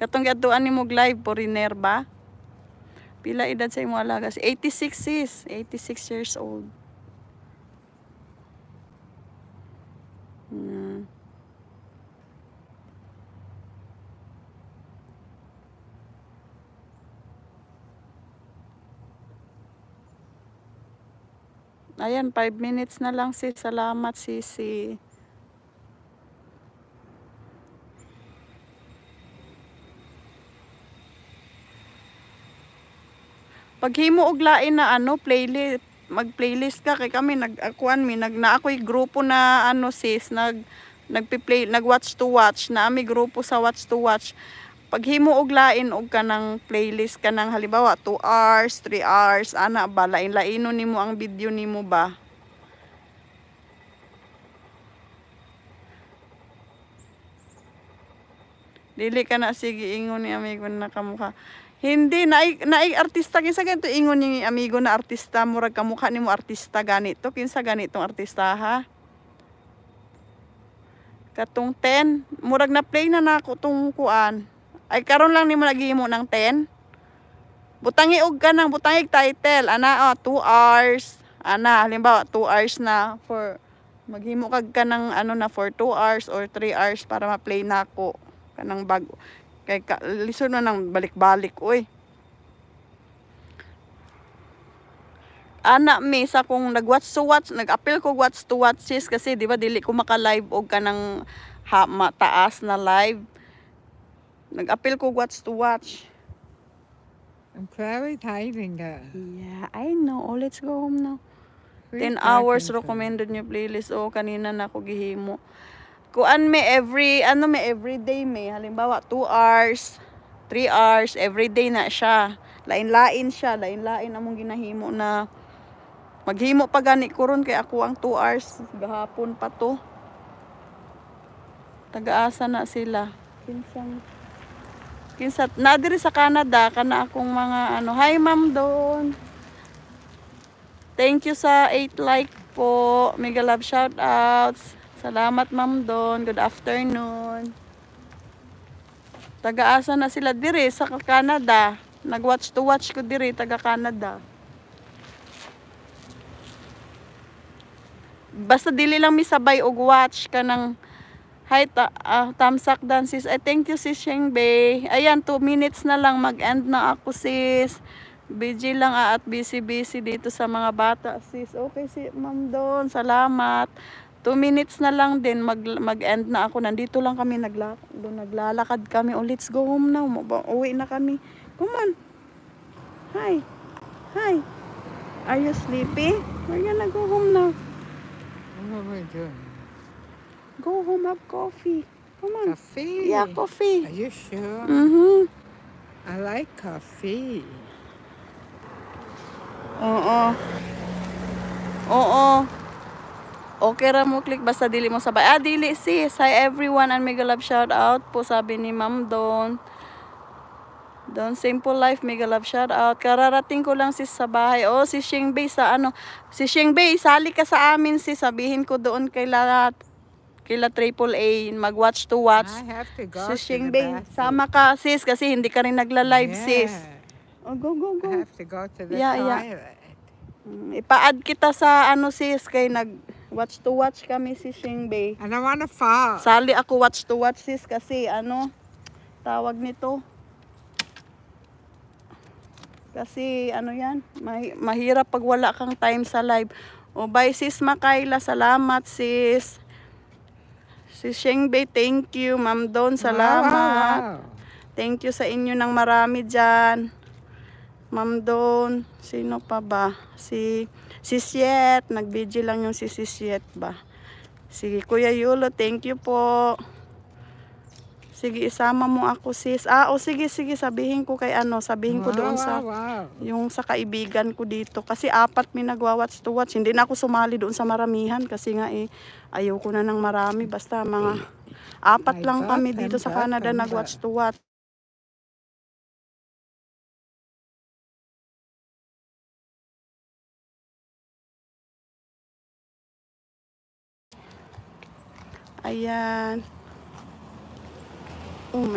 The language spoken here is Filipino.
Katong gatuan ni mo live foreigner ba? Pila edad sa imo alaga? 86 sis, 86 years old. Ayan, 5 minutes na lang sis. Salamat sisi. Paghimo og lain na ano, playlist, mag-playlist ka kay kami nag-akuan mi na ako'y grupo na ano sis, nagpi-play, nag-watch to watch na ami grupo sa watch to watch. Paghimo og lain og kanang playlist kanang halimbawa 2 hours, 3 hours, ana ba lain-laino nimo ang video nimo ba? Dili ka na sige ingon ni amigo na kamukha. Hindi naay artista kinsa ganito ingon ni amigo na artista murag kamukha nimo artista ganito kinsa ganitong artista ha? Katong 10 murag na play na nako tong kuan. Ay karon lang nimo naghimo ng 10. Butangi og kanang butangi title ana 2 hours. Ana halimbawa 2 hours na for maghimo kag kanang ano na for 2 hours or 3 hours para ma-play nako kanang bago. Kay lisod na nang balik-balik oy. Ana mi sa kung nag-watch to watch, nag-appeal ko watch to watch sis kasi di ba dili ko maka-live og kanang mataas na live. Nag-appeal ko watch to watch. I'm prioritizing that. Yeah, I know. Oh, let's go home now. 10 Who's hours talking to? recommended niyo playlist. Oh, kanina na ako gihimo. Kuan me every everyday me. Halimbawa 2 hours, 3 hours, everyday na siya. Lain-lain siya, lain-lain among ginahimo na maghimo pa gani ko ron kay ako ang 2 hours gahapon pa to. Taga-asa na sila. Kinsa na diri sa Canada kana akong mga ano. Hi ma'am Don. Thank you sa 8 like po. Mega love shout outs. Salamat ma'am Don. Good afternoon. Taga-asa na sila diri sa Canada. Nag-watch to watch ko diri taga Canada. Basta dili lang mi sabay og watch kanang hi tamsak dan sis. I thank you sis Shengbei. Ayan 2 minutes na lang mag-end na ako sis. Busy lang at busy dito sa mga bata sis. Okay si Ma'am Don. Salamat. 2 minutes na lang din mag-end na ako. Nandito lang kami naglalakad kami. Oh, let's go home now. Uwi na kami. Come on. Hi. Hi. Are you sleepy? We're gonna go home now. What am I doing? Go home, have coffee. Come on. Coffee? Yeah, coffee. Are you sure? I like coffee. Oo. Okay ra mo click basta dili mo sabay. Dili sis. Hi everyone and mega love shout out po sabi ni Ma'am Don. Don Simple Life mega love shout out. Kararating ko lang sis sa bahay. Oh, si Shengbei sa ano. Si Shengbei, sali ka sa amin sis. Sabihin ko doon kay Triple A mag-watch to watch. I have to go Si to the Shengbei, bathroom. sama ka sis kasi hindi ka rin nagla-live sis. Yeah. Oh, go. I have to go to the Yeah. toilet. Ipa-add kita sa ano sis kay nag-watch to watch kami si Shengbei. And I want to fall. Sali ako watch to watch sis kasi ano tawag nito. Kasi ano yan, mahirap pag wala kang time sa live. O bye sis Makayla, salamat sis. Si Shengbei, thank you. Ma'am Don, salamat. Wow. Thank you sa inyo ng marami dyan. Ma'am Don, sino pa ba? Si Siet, nag-video lang yung si Siet ba? Si Kuya Yulo, thank you po. Sige, isama mo ako sis. Sige, sabihin ko kay sabihin ko doon sa yung sa kaibigan ko dito kasi 4 may nagwa-watch to watch. Hindi na ako sumali doon sa maramihan kasi nga ayaw ko na ng marami basta mga 4 lang kami dito sa Canada nag-watch to watch. Ayan.